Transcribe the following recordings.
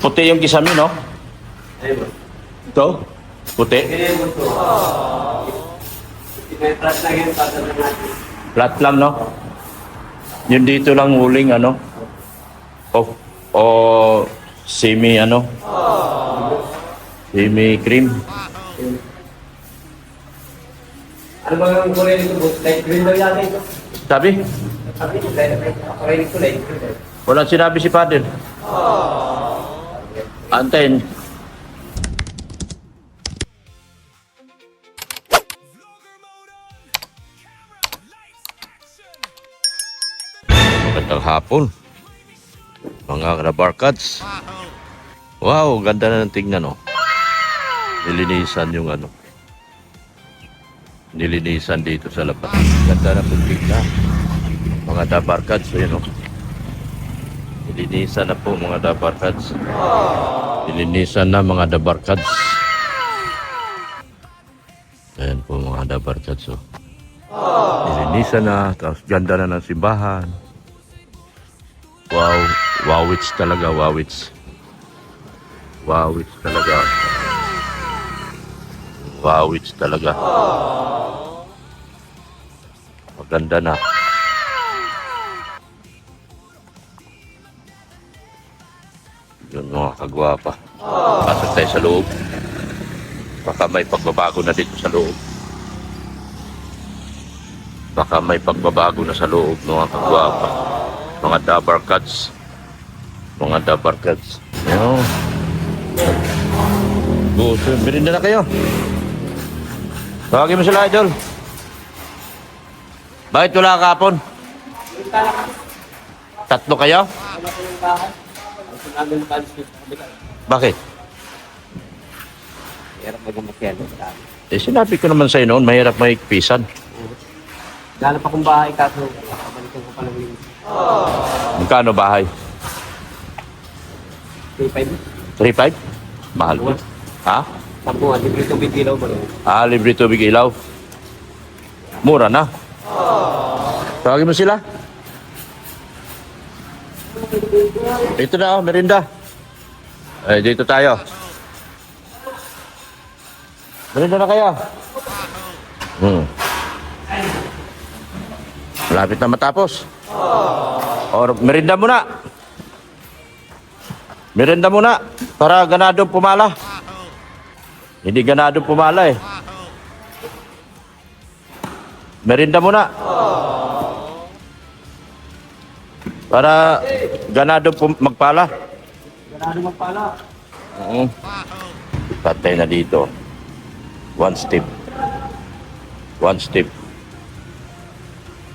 Puti yung kisame, no? Ayun. Ito? Puti? Ganyan mo ito. May flat lang yan, tatalo natin. Flat lang, no? Yung dito lang huling, ano? O semi, ano? Semi cream. Ano ba yung kulay nito, boss? Light green daw yata ito. Sabi? Sabi, kulay nito, light green. Walang sinabi si Father. Antayin. Magandang hapon. Mga Rabarkads. Wow, ganda na ng tingnan, oh. Nilinisan yung ano. Nilinisan dito sa labas. Ganda na ng tingnan. Mga Rabarkads, yun, oh. Nilinisan na po mga Dabarkads. Nilinisan na mga Dabarkads. Ayan po mga Dabarkads. Oh. Nilinisan na. Tapos ganda na ng simbahan. Wow. Wowits talaga. Wowits. Wowits talaga. Wowits talaga. Maganda na. Yun mga kagwapa. Pasok tayo sa loob. Baka may pagbabago na dito sa loob. Baka may pagbabago na sa loob mga kagwapa. Mga Dabarkads. Mga Dabarkads. Ayun. Gusto. Merinda na kayo. Tawagin mo sila, idol. Bakit wala kapon? Tatlo kayo? Bakit? Hirap mag-umakyano. Eh, sinabi ko naman sa'yo noon, mahirap mahigpisan. Gano'n pa kung bahay kaso, kabalikan ko pa lang yung Magkano bahay? 3-5. 3.5? Mahal din. Ha? Tampuan, libre tubig ilaw ba rin? Ah, libre tubig ilaw. Mura na. Tawagin mo sila. Ito na, oh, merinda. Eh, dito tayo. Merinda na kayo. Malapit na matapos. Or merinda muna. Merinda muna. Para ganado pumala. Hindi ganado pumala eh. Merinda muna. Para ganado magpala. Ganado magpala. Patay na dito. One step. One step.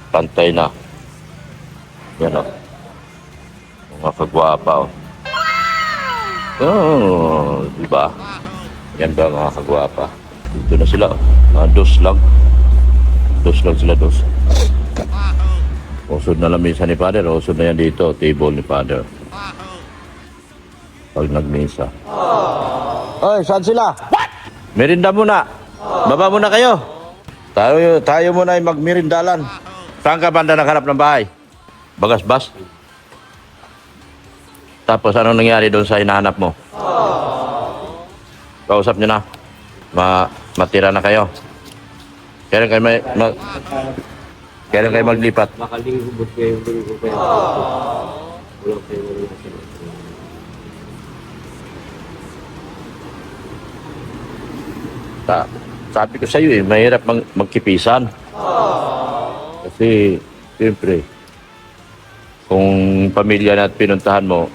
Pantay na. Yan o. Mga kagwapa o. Oh, diba? Yan ba mga kagwapa? Dito na sila. Dos lang. Dos lang sila, dos. Usod na lang misa ni Father. Usod na yan dito. Table ni Father. Pag nagmisa. Oy, saan sila? What? Merinda muna. Baba muna kayo. Tayo muna ay magmerindalan. Saan ka banda naghanap ng bahay? Bagasbas? Tapos anong nangyari doon sa hinahanap mo? Kausap nyo na. Matira na kayo. Kailan kayo maglipat? Makalingubot kayo yung linggo kayo. Wala kayo wala kayo. Sabi ko sa iyo eh, mahirap magkipisan. Kasi, siyempre, kung pamilya na at pinuntahan mo,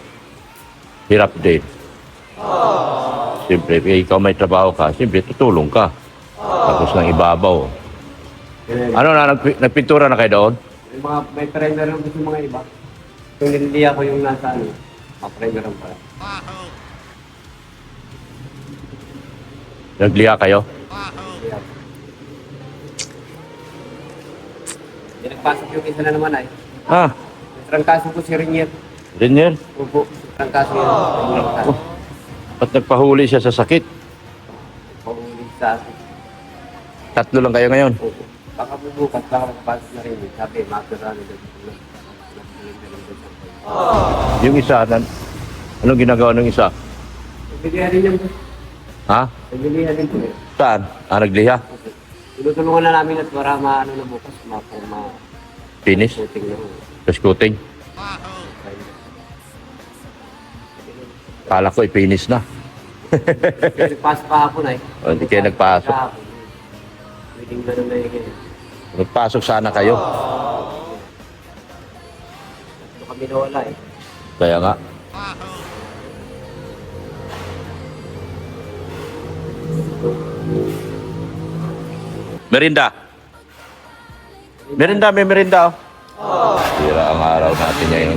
hirap din. Siyempre, ikaw may trabaho ka, siyempre, tutulong ka. Tapos ng ibabaw. Ano na, nagpintura na kayo doon? May primer lang kasi mga iba. Kung nililiya ko yung nasa ano, primer lang pala. Nagliya kayo? Nagpasok yung isa na naman ay. Ah, Trangkaso ko si Rinier. Daniel, Opo, trangkaso yun. oh, ba't nagpahuli siya sa sakit? Paulit sa akin. Tatlo lang kayo ngayon. Opo. Baka bubukas, baka magpasok na rin. Sabi, makapira na doon. Yung isa, Anong ginagawa ng isa? Nagliha din yung boss. Ha? Nagliha din po eh. Saan? Nagliha? Tinutulungan na namin at para maano na bukas, Finish? shooting na. Scooting? Kala ko i-finish na. Nagpasok kahapon ay. O, hindi kayo nagpasok. Pwedeng ganun na yun. Nagpasok sana kayo. Ito kami nawala eh. Kaya nga. Merinda. Merinda, may merinda. Oh. Sira ang araw natin ngayon.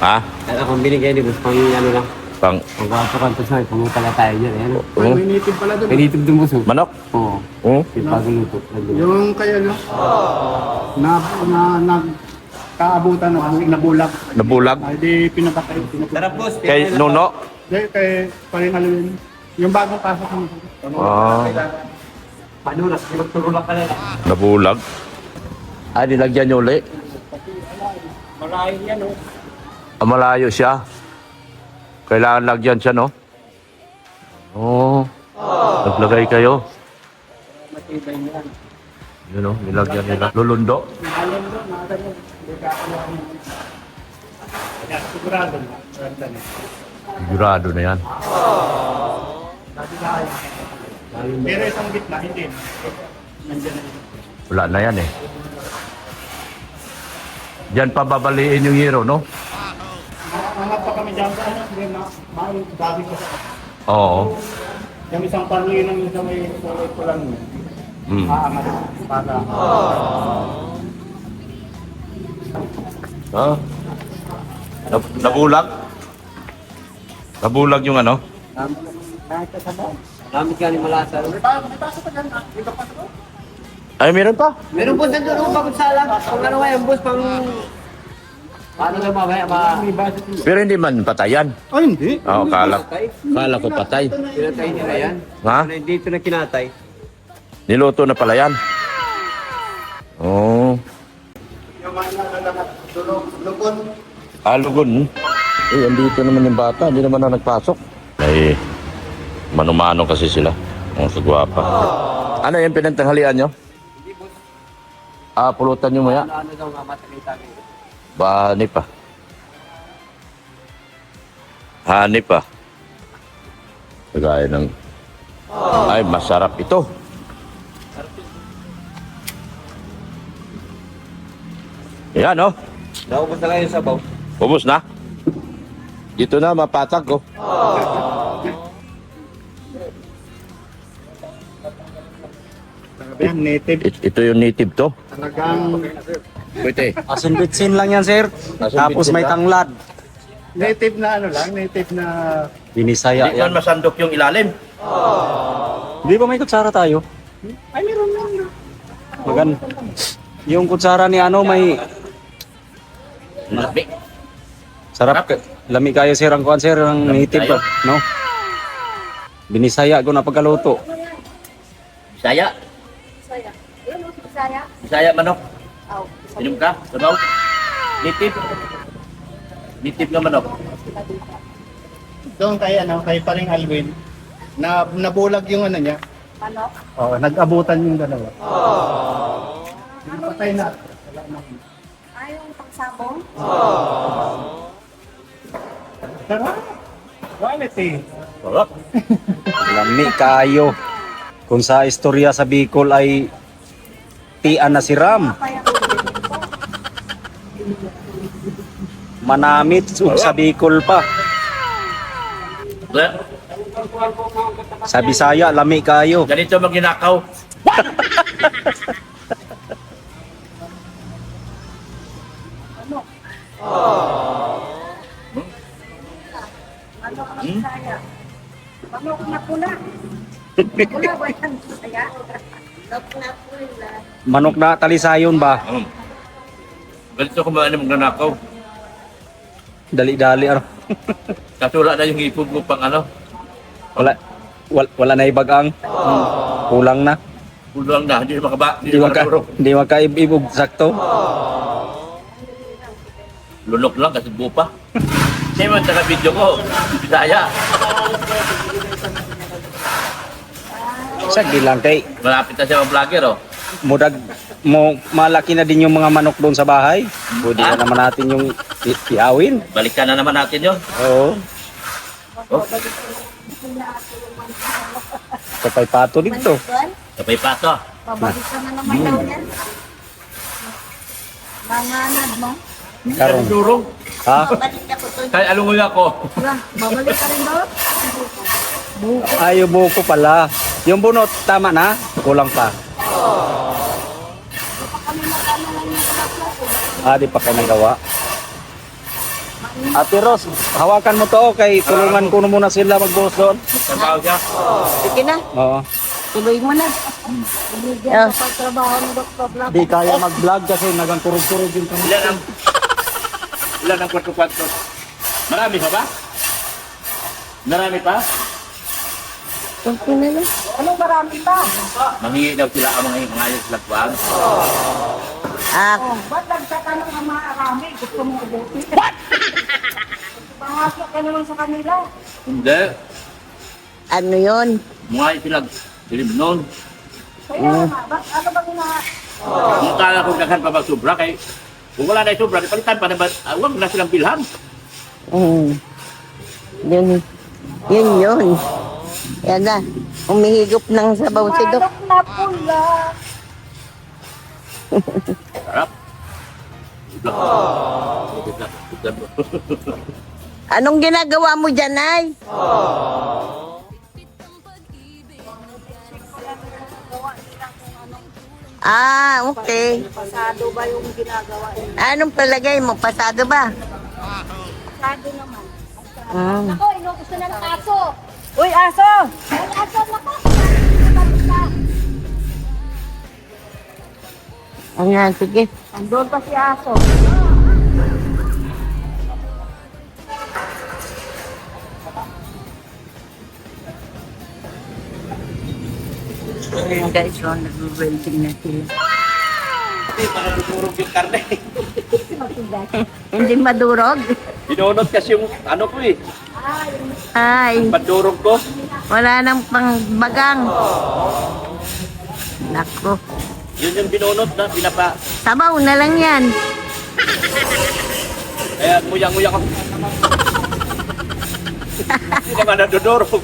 Ha? Akong binigay ni boss, pang ano lang. Pang Pagpapakan to sa pumunta na tayo dyan. Ayan. oh, May native pala doon. May native dun boss. manok? Oo. Oh. Yung bagong luto. Yung kayo, no? Kaabutan na nabulag. Nabulag? Ay, di pinapatay. Sarap boss. Kay Nuno? Di, kay paringaluin. Yung bagong pasok mo. Ah, Paano na? Magtulak ka na lang. nabulag. Ah, nilagyan niyo uli. Malayo yan, no? Ah, malayo siya. Kailangan lagyan siya, no? Oo. Naglagay kayo. Matibay yan. Yun, no? Nilagyan nila. Lulundo. Alam mo, mga ganyan. Hindi ka alam mo. Kaya sigurado na. Sigurado na yan. Pero isang gitna, hindi. Nandiyan na yun. Wala na yan, eh. Diyan pa babaliin yung hero, no? Mga pa kami dyan sa ano, hindi na, may dami ko sa Oo. yung isang panlin ng isang may kulay ko lang. Mm. Aangat para. Ah. Nabulag? Nabulag yung ano? Lamit ka ni Malasa. Ay, meron pa. Meron po nandun ako bakit sala. Pang ano ngayon boss, pang... Paano na mamaya May budget yun. Pero hindi man patayan. Ay, hindi. Oo, kala ko patay. Kinatay nila yan. Ha? Dito na kinatay. Niluto na pala yan. Oo. Yung mga nalalangat, lukon. Alugon. Eh, andito naman yung bata. Hindi naman na nagpasok. Ay, manumano kasi sila. Ang sagwapa. Ano yung pinantanghalian nyo? Hindi boss. Ah, pulutan nyo maya. Ano daw nga matalita kayo. Hani pa. Hani pa. Kagaya ng... Ay, masarap ito. Yan, oh. Naubos na kayo sa baw. Ubus na. Dito na, mapatag ko. Sabi yan, native. Ito yung native to. Talagang Pwede. Asin bitsin lang yan, sir. Asin Tapos bitsin may lang? tanglad. native na ano lang, native na... Binisaya Hindi yan. man masandok yung ilalim. Di ba may kutsara tayo? Ay, meron lang. Magan. Yung kutsara ni ano may Malapit. sarap. Lami kayo, sir, ang kuan, sir, ang Lami native kayo. ba? No? Binisaya ko na pagkaluto. Bisaya. Bisaya. Ayun, Bisaya. Bisaya manok. Aw, Inom ka? Sabaw? Native. Native nga manok. Doon kay, ano, kay paring Alwin, na nabulag yung ano niya. manok. Oh, nag-abutan yung dalawa. Patay na. Wala na. Ayaw pangsabong. Tara. Quality. Sarap. Lami kayo. Kung sa istorya sa Bicol ay tian na si Ram. Kaya Manamit ug sa Bicol pa. Sa Bisaya, lami kayo. Ganito maginakaw. manok ang Bisaya. Manok na pula. Pula ba yan? Bisaya? Manok na pula. Manok na talisayon ba? Ganito kung ano magnanakaw. Dali-dali ano. Kaso wala na yung ipog mo pang ano. Wala na ibagang. Kulang na. Kulang na. Hindi makaba. Di makaibog sakto. Lunok lang kasi bupa. Hindi mo sa video ko. Bisaya. Sige lang kay Malapit na siya mga vlogger, oh. mudag mo malaki na din yung mga manok doon sa bahay. Pwede na naman natin yung iawin. Balikan na naman natin yun. Oo. Oh, Kapay pato dito. sabay pato. Pabalik ka na naman daw yan. Manganad mo. Karon. Durong. Ha? Babalik ako to. Kaya alungoy ako. Wala, babalik ka rin daw. Ayo buko pala. Yung bunot tama na, kulang pa. Di pa kayo nagawa. Ate Ros, hawakan mo to kay tulungan ko na muna sila magbuhos doon. Trabaho siya. Sige na, Oo. tuloy mo na. Binigyan ka pa trabaho ng Dr. Black. Di kaya mag-vlog kasi nagang-turog-turog yung kami. Ilan ang kwarto-kwarto? Marami pa ba? Marami pa? Okay na lang. Anong marami pa? Mangingi daw sila ang mga ngayos sila kuwang. Ba't nagtatanong ang mga arami? Gusto mo ubuti? What? Pangasok ka naman sa kanila. Hindi. Ano yun? Mga sila silib noon. Kaya nga, ano bang ina... Kung kala kong daghan pa ba sobra kay kung wala na yung sobra, palitan pa naman, huwag na silang bilhan. Yun. Yan na. Umihigop ng sabaw si Dok. Na pula. Sarap. Anong ginagawa mo dyan, Ay? Okay. Pasado ba yung ginagawa? Anong palagay mo? Pasado ba? Pasado naman. Mm. Ako, gusto na ng aso. Uy, aso! Uy, aso, nako! Ayan, sige. Andun pa si aso. Ayan guys, nag-welding na sila. Hindi, para dudurog yung karne. Hindi madurog? Binunot kasi yung ano ko eh. Ay, Padurog ko. wala nang pangbagang. Nako. Yun yung binunot na pinapa. Sabaw na lang yan. Kaya nguyang-nguya ko. Hindi naman nadudurog.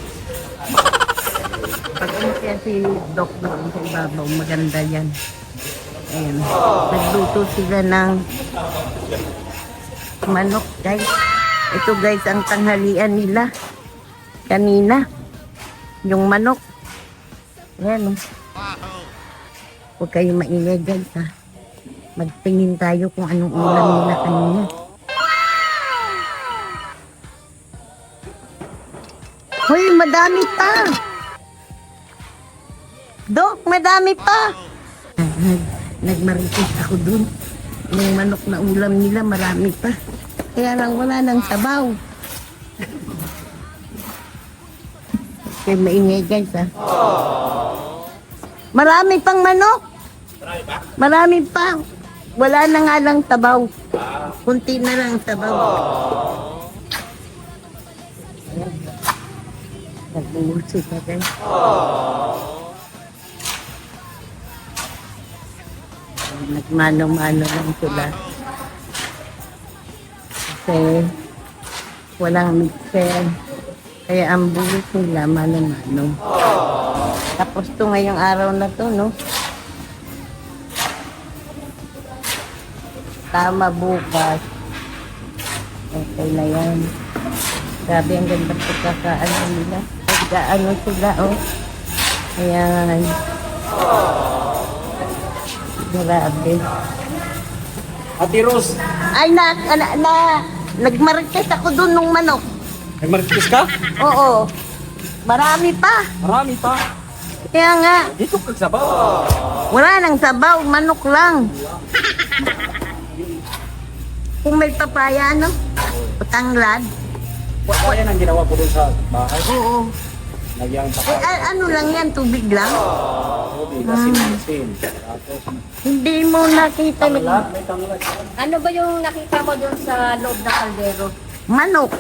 Pag ano kaya si Doc doon sa ibabaw, maganda yan. Ayan. Nagluto sila ng manok, guys. Ito guys, ang tanghalian nila. Kanina. Yung manok. Ayan. Huwag kayo maingay guys ha. Magtingin tayo kung anong ulam nila kanina. Hoy, madami pa! Dok, madami pa! Nagmarites ako dun. Yung manok na ulam nila, marami pa. Kaya lang wala nang sabaw. Kaya maingay guys ha. Marami pang manok. Marami pa. Wala na nga lang sabaw. Kunti na lang sabaw. Nag-uusip ka guys. Nagmano-mano lang sila. Kasi walang mixer. Kaya ang bulit nila mano-mano. Tapos to ngayong araw na to, no? Tama bukas. Okay na yan. Grabe ang ganda pagkakaano nila. Pagkaano sila, oh. Ayan. Grabe. Ate Ros, Ay, nagmarites ako dun nung manok. nagmarites ka? Oo. Marami pa. Marami pa. Kaya nga, Dito kagsabaw. wala nang sabaw, manok lang. Kung may papaya, no? Tanglad. Wala yan ang ginawa ko doon sa bahay. Oo. Nagyang Ano lang yan, tubig lang. asin. Tapos, Hindi mo nakita. Ano ba yung nakita mo doon sa loob ng kaldero? Manok.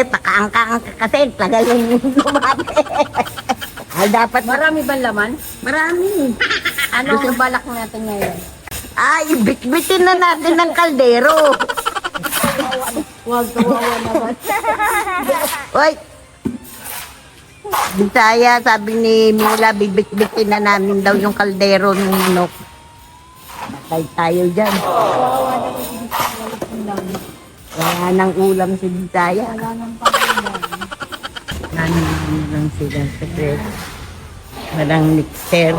Pakaangkang ka kasi, tagal yung lumapit. Dapat Marami bang laman? marami. Ano ang balak natin ngayon? Bitbitin na natin ng kaldero. Huwag kawawa naman. Oy! Bisaya, sabi ni Mila, bibit-bitin na namin daw yung kaldero ng manok. Patay tayo dyan. Kawawa naman si Bisaya. Wala nang ulam si Bisaya. Wala nang pangalan. Wala nang ulam sila sa bread. Walang mixer.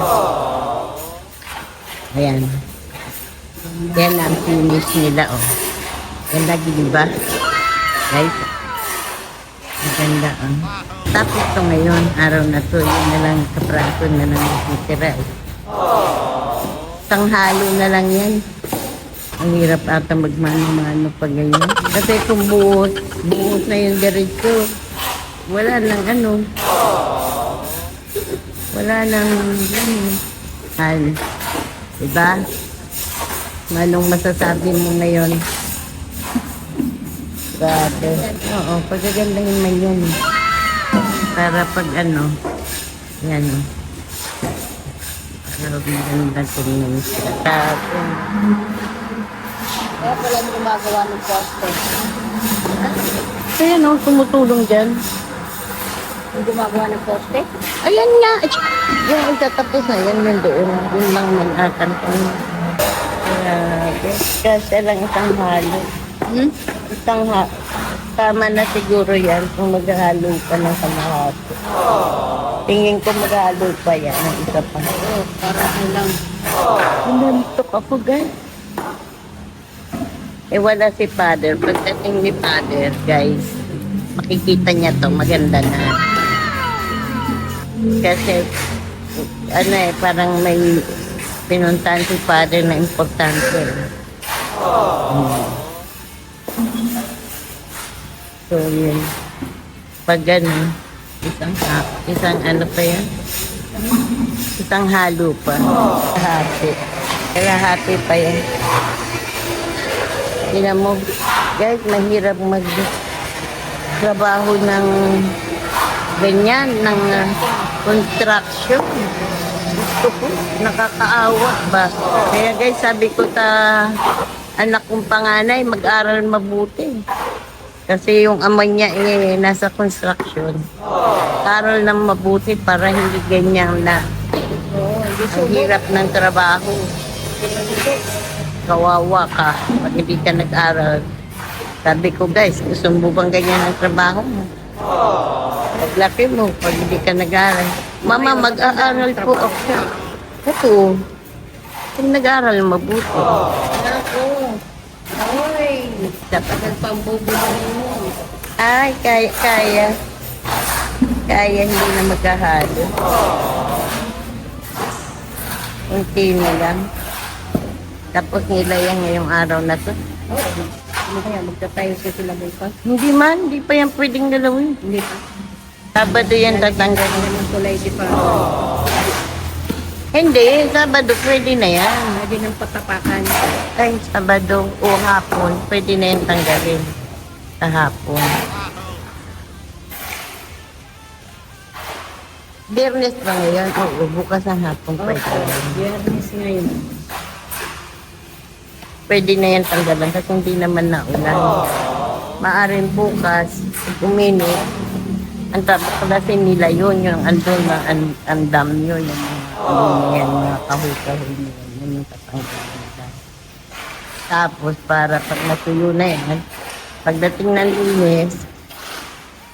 Ayan. Yan ang finish nila, oh. Ganda, di ba? Guys, maganda, oh. Tapos ito ngayon, araw na to, yun na lang, kapraso na lang natitira, eh. Tanghalo na lang yan. Ang hirap ata magmano-mano pag ganyan. Kasi kung buhos na yung diretso, wala nang ano. Wala nang ano. Diba? Anong masasabi mo ngayon? Grabe. Oo, pagagandahin man yun. Para pag ano, yan. Para maganda tingnan siya. Tapos, Kaya pala gumagawa ng poste. kaya no, tumutulong dyan. Yung gumagawa ng poste? Ayan nga. Yung itatapos na yan, yun doon. Yun lang manatan ko. Kasi lang isang halo. Tama na siguro yan kung maghahalo pa ng kalahati. Tingin ko maghahalo pa yan ng isa pa. Para lang. Nantok ako, guys. Wala si Father. Pagdating ni Father, guys, makikita niya to, maganda na. Kasi, parang may pinuntahan si Father na importante. So, yun. Pag gano'n, isang ano pa yan? Isang halo pa. Kalahati pa yan. Tingnan mo, guys, mahirap mag-trabaho ng ganyan, ng construction. Gusto ko, nakakaawa ba? Kaya guys, sabi ko anak kong panganay, mag-aral mabuti. Kasi yung ama niya nasa construction. Aral ng mabuti para hindi ganyan na. Ang hirap ng trabaho. Kawawa ka pag hindi ka nag-aral. Sabi ko, guys, gusto mo bang ganyan ang trabaho mo? Paglaki mo, pag hindi ka nag-aral. Mama, mag-aaral po ako. Oo. Kung nag-aral, mabuti. Ako. Ay. Dapat Nagpambubuhay mo. Ay, kaya. Kaya hindi na magkahalo. Unti na lang. Tapos nilayan ngayong araw na to. Ano kaya? Magtatayo ko sila bukas? Hindi pa yan pwedeng galawin. Hindi pa. Sabado yan tatanggalin. Ang kulay di pa. Hindi, Sabado pwede na yan. Pwede ng patapakan. Ay, Sabado o hapon, pwede na yan tanggalin. Sa hapon. Biyernes ba ngayon? Oo, bukas ang hapon pwede. Biyernes ngayon. Pwede na yan tanggalan kasi hindi naman naulan. Maaring bukas, uminit, ang kasi nila yun, yung andun na ang dam yun, yung mga kahoy-kahoy nila, yun yung tatanggalan nila. Tapos para pag natuyo na yan, pagdating ng Lunes,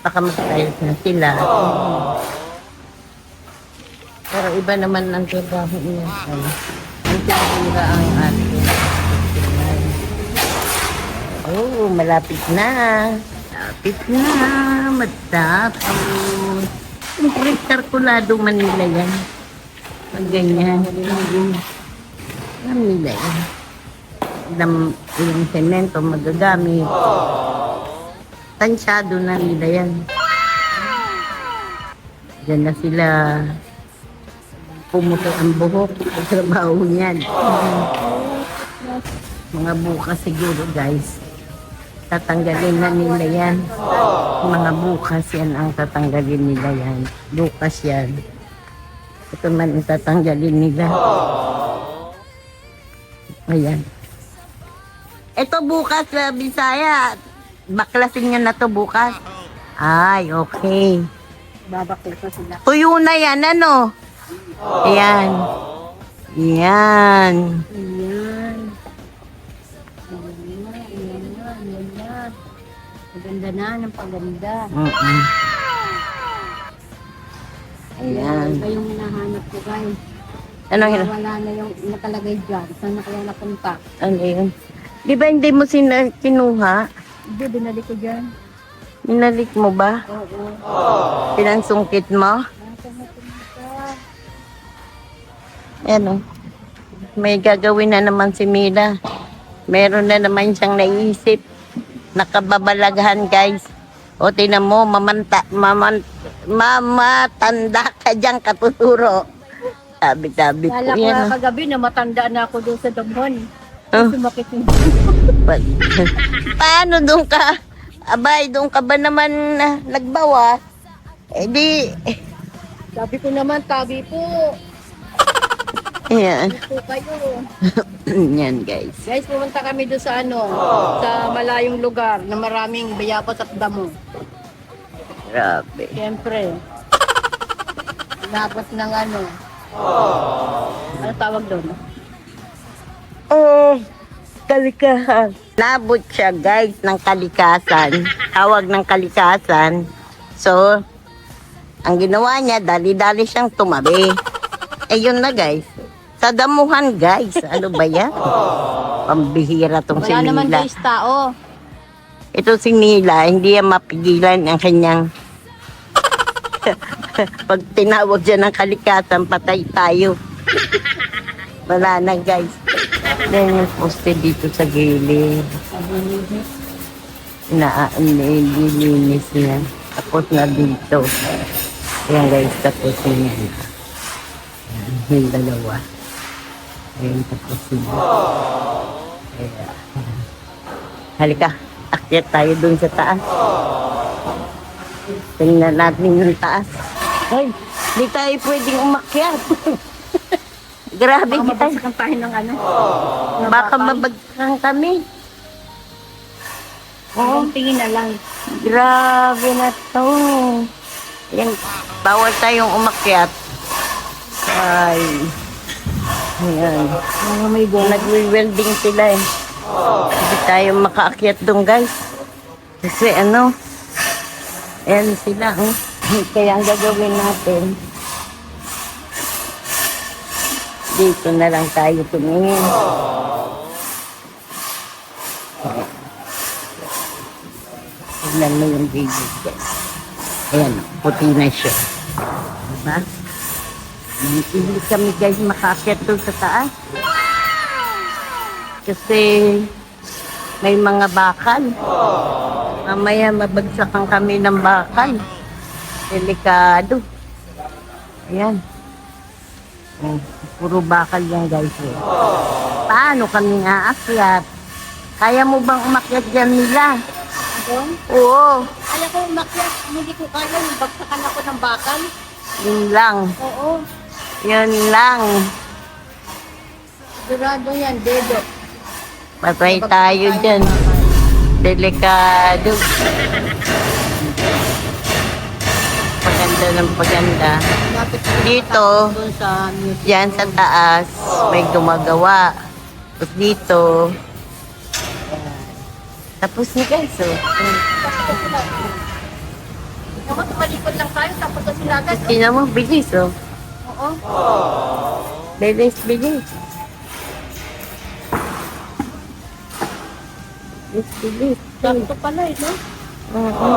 baka magtayos na sila. Pero iba naman ang trabaho niya. Ang tinatira ang ating. Oh, malapit na. Malapit na. Matapos. Siyempre, Karkulado, Manila yan. Pag ganyan. Manila yan. Yung semento magagamit. Tansyado na nila yan. Diyan na sila pumuto ang buhok. Ang trabaho niyan. Mga bukas siguro, guys. Tatanggalin na nila yan. Mga bukas yan ang tatanggalin nila yan. Bukas yan. Ito man ang tatanggalin nila. Ayan. Ito bukas sa Bisaya. Baklasin nyo na to bukas. Ay, okay. Babakla pa sila. Tuyo na yan, ano? Ayan. Yan. Ayan. Ayan. Maganda na ng paganda. Mm-mm. Ayan. Ito yung hinahanap ko, guys. Ano yun? Wala na yung nakalagay dyan. Saan na kaya napunta? Ano yun? Di ba hindi mo kinuha? Hindi, binalik ko dyan. Minalik mo ba? Oo. Pinansungkit mo? Nasa napunta. Ano? May gagawin na naman si Mila. Meron na naman siyang naisip. Nakababalaghan, guys. O, tinan mo, mamatanda ka dyan, katuturo. Sabi-sabi ko Kala ko yan. nga kagabi na matanda na ako doon sa damhon. Oh. Sumakit yung Paano doon ka? Abay, doon ka ba naman nagbawas? Eh di, Sabi ko naman, tabi po. ayan. Po kayo. Yan, guys. Guys, pumunta kami doon sa sa malayong lugar na maraming bayabas at damo. Grabe. Siyempre. Labas ng ano tawag doon? Oh, kalikasan. Nabot siya, guys, ng kalikasan. Tawag ng kalikasan. So, ang ginawa niya, dali-dali siyang tumabi. Eh, yun na, guys. Sa damuhan, guys. Ano ba yan? Pambihira tong si Wala naman Mila. guys tao. Ito si Mila, hindi yan mapigilan ang kanyang pag tinawag siya ng kalikasan, patay tayo. Wala na, guys. Then yung poste dito sa gilid. Nililinis niya. Tapos na dito. Ayan, guys, tapos niya. Yung dalawa. Ayan, tapos niya. Ayan. Halika, akyat tayo dun sa taas. Tingnan natin yung taas. Ay, di tayo pwedeng umakyat. Grabe Baka kita. mabagsakan tayo ng Baka mabagsakan kami. Oo, tingin na lang. Grabe na to. Yan, bawal tayong umakyat. Ay. Ayan. Mga may gona. Nagwi-welding sila eh. Hindi tayo makaakyat doon, guys. Kasi ano, ayan sila. Kaya ang gagawin natin, dito na lang tayo tumingin. Tignan mo yung video, guys. Ayan, puti na siya. Diba? Hindi kami, guys, makaakyat doon sa taas. Kasi may mga bakal. Mamaya mabagsakan kami ng bakal. Delikado. Ayan. Puro bakal yan, guys. Paano kami aakyat? Kaya mo bang umakyat dyan nila? Doon? Oo. Kaya ko umakyat, hindi ko kaya yung bagsakan ako ng bakal. Yun lang. Oo. Yun lang. Sigurado yan, dedo. Patay tayo dyan. Delikado. Paganda ng paganda. Lapit ko Dito, doon sa music. yan sa taas, may gumagawa. Tapos dito, tapos na, guys. So, Ako, tumalikod lang tayo, tapos sa silagat. tingnan mo, bilis, oh. Oo. Bilis, bilis. Bilis, bilis. Sakto pala eh, no? Oo.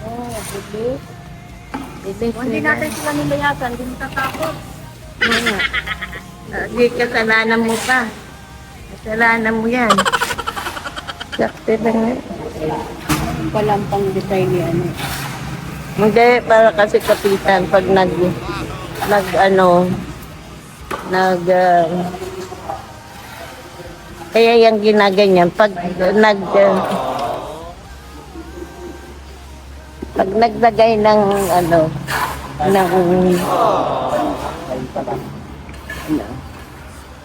Oo, bilis. Bilis, Kung hindi bilis. natin sila nilayasan, hindi mo tatakot. Ano? Hindi, kasalanan mo pa. Kasalanan mo yan. Sakti lang eh. Walang pang design ni ano. Hindi, para kasi kapitan pag nag Kaya yung ginaganyan, pag pag naglagay ng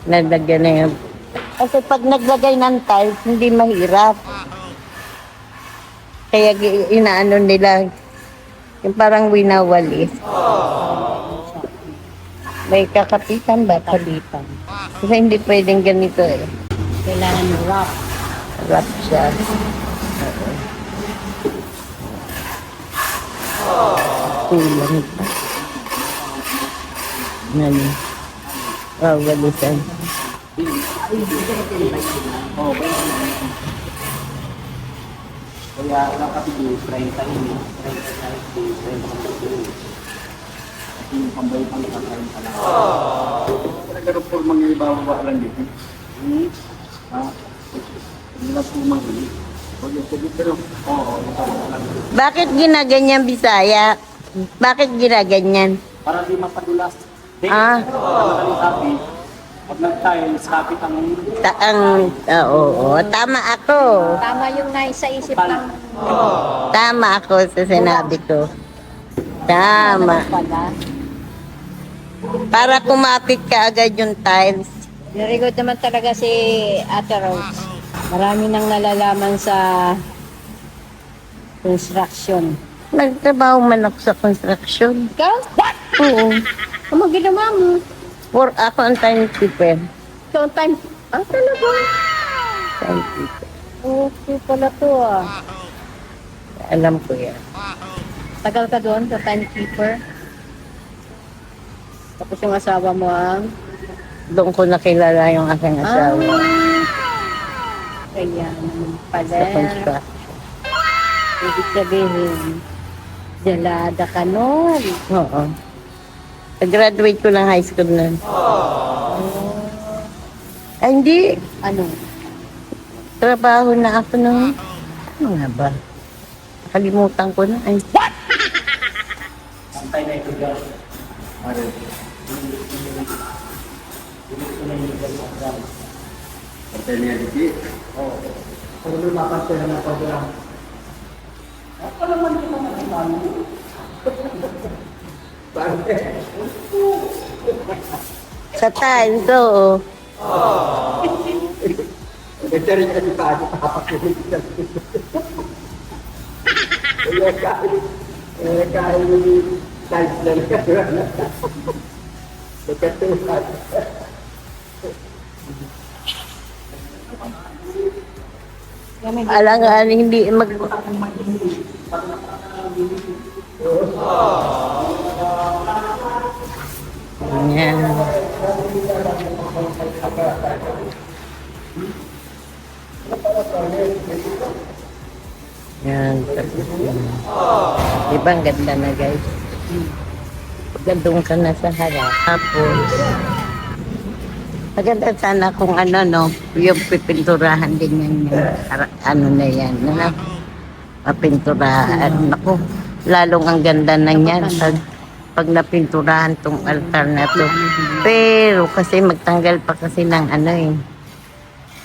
nalagyan na yan. Kasi pag naglagay ng tiles, hindi mahirap. Kaya inaano nila, yung parang winawalis. May kakapitan ba? Kalitan. Kasi hindi pwedeng ganito eh. Kailangan wrap. Wrap siya. Kulang pa. Ano? Walisan. Kaya lang kasi 30 ini, 30 na 30 yung pambay pang kakain ka lang. Talaga po mga ibabawa lang dito. Hindi na po mga ini. Bakit ginaganyan, Bisaya? Bakit ginaganyan? Para di mapadulas. Ah. Madaling sabi, pag nag-tiles, kapit ang Oo, tama ako. Tama yung nasa isip ng Tama ako sa sinabi ko. Tama. pala. Para kumapit ka agad yung tiles. Very good naman talaga si Ate Rose. Marami nang nalalaman sa construction. Nagtrabaho man ako sa construction. Ikaw? Oo. Ano ginawa mo? For ako ang timekeeper. Ikaw ang time... talaga? Timekeeper. Okay pala to ah. Alam ko yan. Tagal ka doon sa timekeeper. Tapos yung asawa mo ang... Doon ko nakilala yung aking asawa Kaya naman sa pala. construction. Ibig sabihin, jalada ka nun. Oo. Graduate ko ng high school nun. Ay, hindi. Ano? Trabaho na ako nun. Ano nga ba? Nakalimutan ko na. Ay, Santay na ito dyan. Santay na yan dito. Oo. Kung lumakas sila na pag-ulang. Ako naman yung mga naman. sa times, oo. Nagdaring ka ni Pado, papakilig ka. Kaya yung times na lang. Nagkatuhan. Alangan, hindi mag... Yan. Yan. Diba ang ganda na guys? Gandong ka na sa harap. Tapos, maganda sana kung ano, no, yung pipinturahan din yan, ano na yan, ano, mapinturahan. Naku, lalong ang ganda na yan pag napinturahan tong altar na to. Pero kasi magtanggal pa kasi ng ano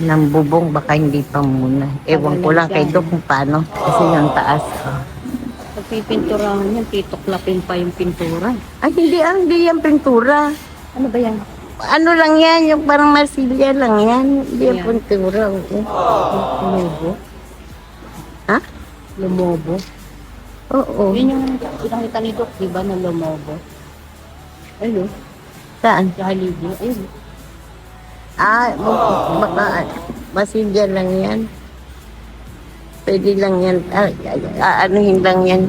ng bubong, baka hindi pa muna. Ewan ko lang kay Doc kung paano. Kasi yung taas. Pag pipinturahan yan, titoklapin pa yung pintura. Ay, hindi yan pintura. Ano ba yan? Ano lang yan, yung parang marsilya lang yan. Hindi yan Yan. pintura. Lumobo? Ha? Lumobo? Oo. Yun yung pinakita ni Doc, di ba, na lumobo? Ayun, Saan? sa haligi. Ayun. Ah, baka masilya lang yan. Pwede lang yan. Anuhin lang yan.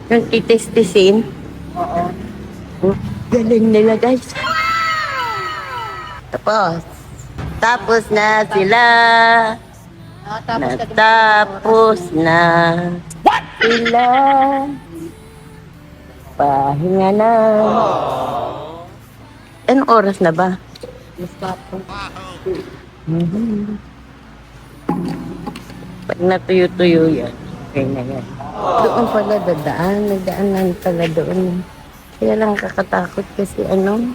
Yung titis-tisin. Oo. Galing nila guys. Tapos na sila. Tapos ka Natapos na sila. Pahinga na. Anong oras na ba? Mas tapos. Pag natuyo-tuyo yan, okay na yan. Doon pala dadaan, nagdaan lang pala doon. Kaya lang kakatakot kasi ano,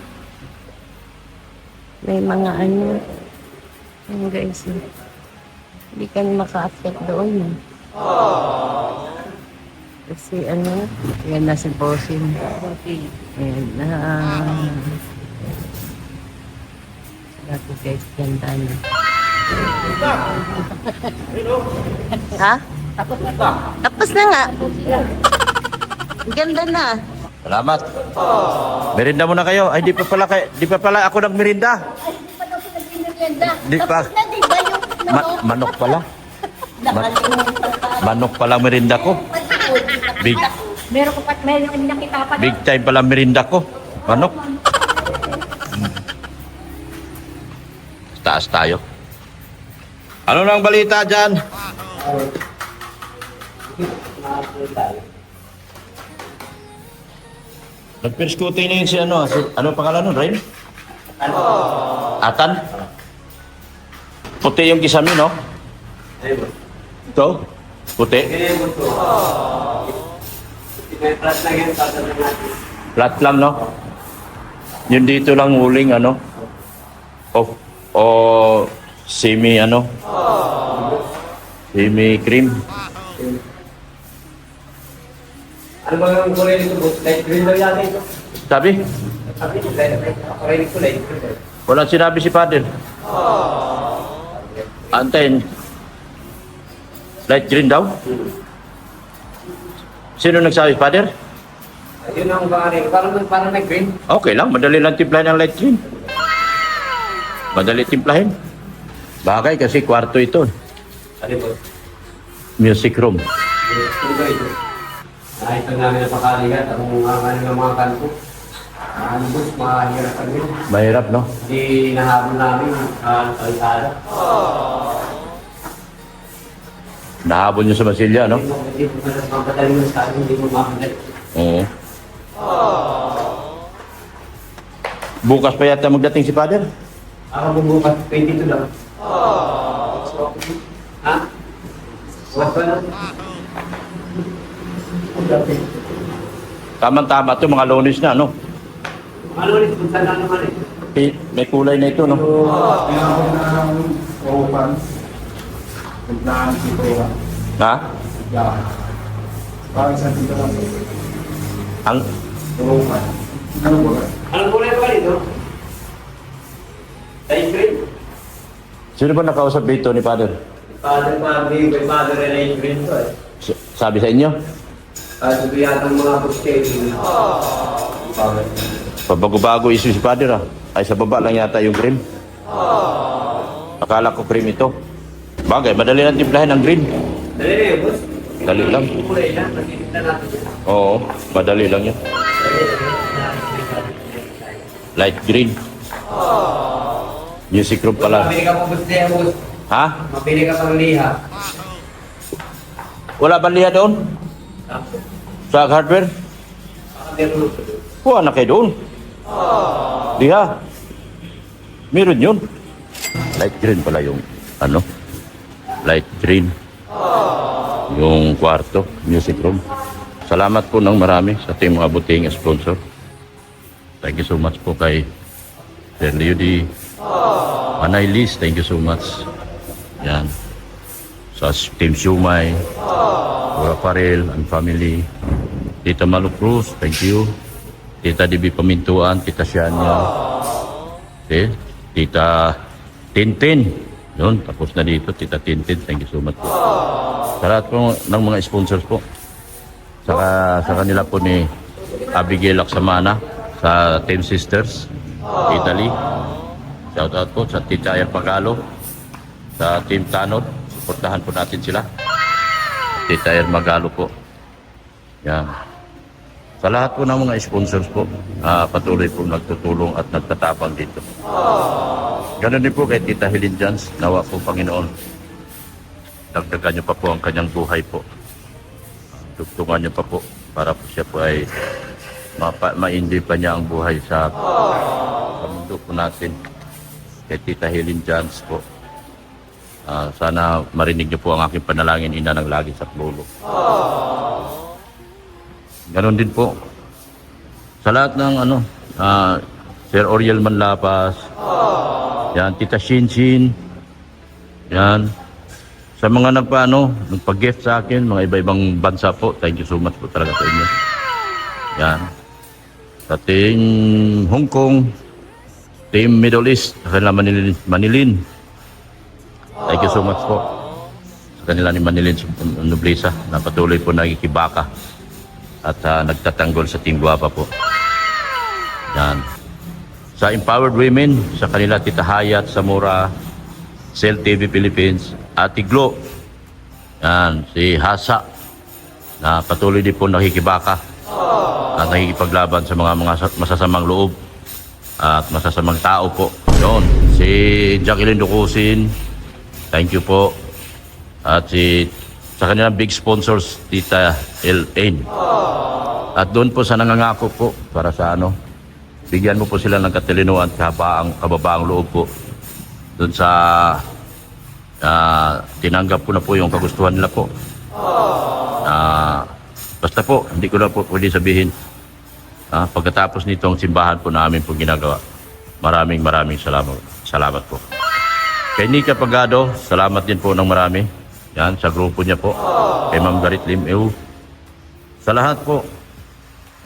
may mga ano, Ayan guys. Hindi kami maka-accept doon. Kasi ano, yan na si bossing. Ayan na. Dati guys, ganda na. Ha? Tapos na nga. Ganda na. Salamat. Merinda muna kayo. Ay, di pa pala ako nagmerinda. Di pa. Na, di ba yung Manok pala. Manok pala merinda ko. Big, meron nakita pa. big time pala merinda ko. Manok. Taas tayo. Ano nang balita dyan? Nag-perscuting na yun si ano pangalan nun, Rain? Atan? Puti yung kisame, no? Ito? Puti? May flat na yan, tatanong natin. Flat lang, no? Yun dito lang huling, ano? O semi, semi cream. Ano ba yung kulay nito, boss? Light green daw yata ito. Sabi? Sabi, kulay nito, light green. Walang sinabi si Father. Antayin. Light green daw? Sino nagsabi, Father? Yun ang pangalan. Parang nag-green. Okay lang, madali lang timplahin ang light green. Madali timplahin. Bagay kasi kwarto ito. Ano boss? Music room. Ito ba ito? Nakita namin ang pakaligat. Ang mga kanto. Ano boss, mahihirapan yun. Mahirap, no? Hindi nahabol namin ang kalisada. Nahabol nyo sa Masilya, no? Hindi mo na mapadaling mo sa akin, hindi mo makagat. Oo. Bukas pa yata magdating si Father? Ako bumukas, 22 lang. Ha? What ba na? Tama-tama ito, mga Lunes na, no? Ano ulit, kung saan lang naman eh. May kulay na ito, no? Kaya ako ng open. Puntahan dito. Ha? Yeah. Parang sa dito lang. Ang Open. Ano ba? Anong kulay ba dito? Light green? sino ba nakausap dito ni Father? Father Pabli, may father na light green to eh. Sabi sa inyo? Ito yata ang mga posting. Pabago-bago isu si Father, ah. Ay, sa baba lang yata yung cream. Akala ko cream ito. Bagay, madali lang timplahin ang green. Dali na yun, boss. Dali lang. Kulay na, magiging na natin yun. Oo, madali lang yan. Light green. Music room pala. Mabili ka pa boss niya, boss. Ha? Mabili ka pang liha. Wala ba liha doon? Sa hardware? Meron. Kuha na kayo doon. Liha. Meron yun. Light green pala yung light green. Yung kwarto, music room. Salamat po ng marami sa ating mga buting sponsor. Thank you so much po kay Sir Leo D. Manay Liz, thank you so much. Yan. Sa Team Sumay, Ura Farel and family. Tita Malu Cruz, thank you. Tita DB Pamintuan, Tita Shania. Okay. Tita Tintin. Yun, tapos na dito. Tita Tintin, thank you so much po. Sa lahat po ng mga sponsors po. Sa kanila po ni Abigail Aksamana sa Team Sisters, Italy. Shout out po sa Tita Ayan Pagalo, sa Team Tanod. Suportahan po natin sila. Tita Ayan Magalo po. Yan. Sa lahat po ng mga sponsors po, patuloy po nagtutulong at nagtatapang dito. Ganon din po kay Tita Helen Jans. Nawa po Panginoon, dagdagan niyo pa po ang kanyang buhay po. Tugtungan niyo pa po para po siya po ay ma-enjoy pa niya ang buhay sa mundo po natin. Kay Tita Helen Jans po. Sana marinig niyo po ang aking panalangin, ina ng lagi sa lulo. Ganon din po sa lahat ng Sir Oriel Manlapas, yan, Tita Shinshin, Yan. Sa mga nagpa-gift sa akin, mga iba-ibang bansa po, thank you so much po talaga sa inyo. Yan. Sa Team Hong Kong, Team Middle East, sa kanila Manilin. Thank you so much po. Sa kanila ni Manilin Noblesa, na patuloy po nagkikibaka at nagtatanggol sa Team Guapa po. Yan. Sa Empowered Women, sa kanila Tita Hayat, Zamora, Cell TV Philippines, Ate Glo, yan, si Hasa, na patuloy din po nakikibaka at nakikipaglaban sa mga masasamang loob at masasamang tao po. Yun, si Jacqueline Ducusin, thank you po. At sa kanilang big sponsors, Tita L.N. At doon po sa nangangako po, para sa bigyan mo po sila ng katalinuhan at kababaang loob po. Doon sa tinanggap ko na po yung kagustuhan nila po. Basta po, hindi ko na po pwede sabihin. Pagkatapos nitong simbahan po namin po ginagawa. Maraming salamat po. Kay Nika Pagado, salamat din po ng marami. Yan, sa grupo niya po. Kay Ma'am Garit Lim. Sa lahat po.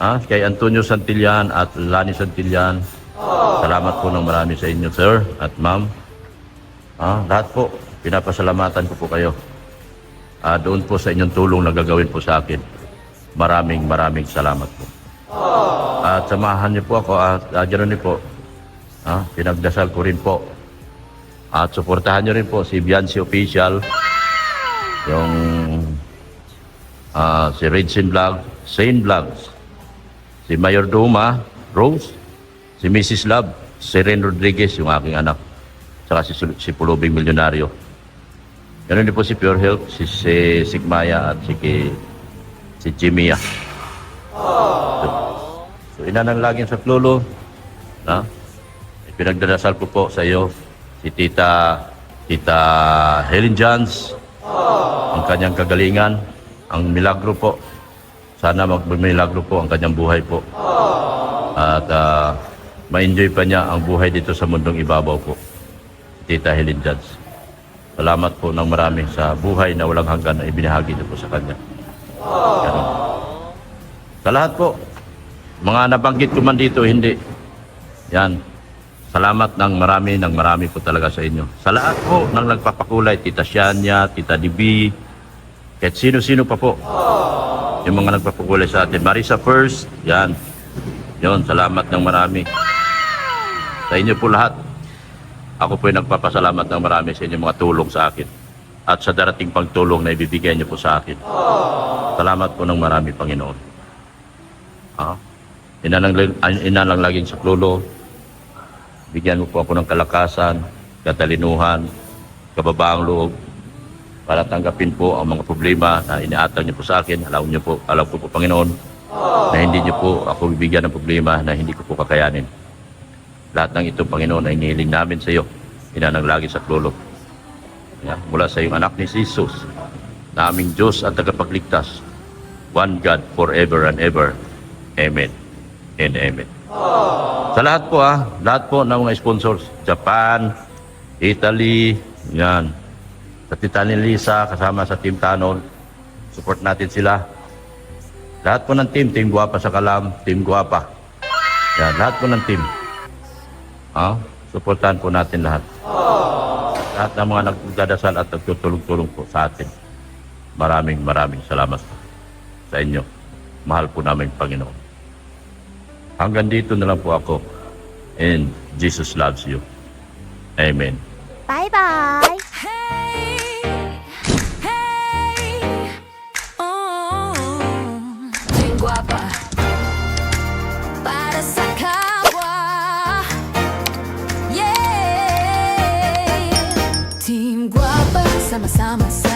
Kay Antonio Santillan at Lani Santillan. Salamat po ng marami sa inyo, sir at ma'am. Lahat po, pinapasalamatan ko po kayo. Doon po sa inyong tulong na gagawin po sa akin. Maraming salamat po. At samahan niyo po ako at dyan rin po. Pinagdasal ko rin po. At suportahan niyo rin po si Biancy Official. Yung si Redsin Vlog, Sane Vlogs, si Mayor Duma, Rose, si Mrs. Love, si Ren Rodriguez, yung aking anak, saka si Pulubing Milyonaryo. Ganun din po si Pure Health, si Sigmaya at si Jimia. So inanalangin sa Klolo, pinagdarasal ko po sa iyo, si Tita Helen Jans, ang kanyang kagalingan, ang milagro po. Sana magmilagro po ang kanyang buhay po. At ma-enjoy pa niya ang buhay dito sa mundong ibabaw po. Tita Helen Jans. Salamat po ng marami sa buhay na walang hanggan na ibinahagi niyo po sa kanya. Ganun. Sa lahat po, mga nabanggit ko man dito, hindi. Yan. Salamat ng marami po talaga sa inyo. Sa lahat po ng nagpapakulay, Tita Shania, Tita DB, kahit sino-sino pa po. Yung mga nagpapakulay sa atin. Marisa First, yan. Yun, salamat ng marami. Sa inyo po lahat. Ako po ay nagpapasalamat ng marami sa inyo mga tulong sa akin. At sa darating pagtulong na ibibigay niyo po sa akin. Salamat po ng marami, Panginoon. Inalang laging sa Klolo. Bigyan mo po ako ng kalakasan, katalinuhan, kababaang loob para tanggapin po ang mga problema na iniatang niyo po sa akin. Alam ko po, Panginoon, na hindi niyo po ako bibigyan ng problema na hindi ko po kakayanin. Lahat ng ito, Panginoon, ay inihiling namin sa iyo. Inanang lagi sa Klolo. Mula sa iyong anak ni Jesus, na aming Diyos at tagapagligtas. One God forever and ever. Amen and amen. Sa lahat po lahat po ng mga sponsors, Japan, Italy, yan. Sa Tita Lisa, kasama sa Team Tanon, support natin sila. Lahat po ng Team Guapa sa Kalam, Team Guapa. Yan, lahat po ng team. Supportahan po natin lahat. Lahat ng mga nagdadasal at nagtutulong-tulong po sa atin. Maraming salamat po sa inyo. Mahal po namin Panginoon. Hanggang dito na lang po ako. And Jesus loves you. Amen. Bye-bye! Team Guapa para sa kapwa. Yeah! Team Guapa, sama-sama sa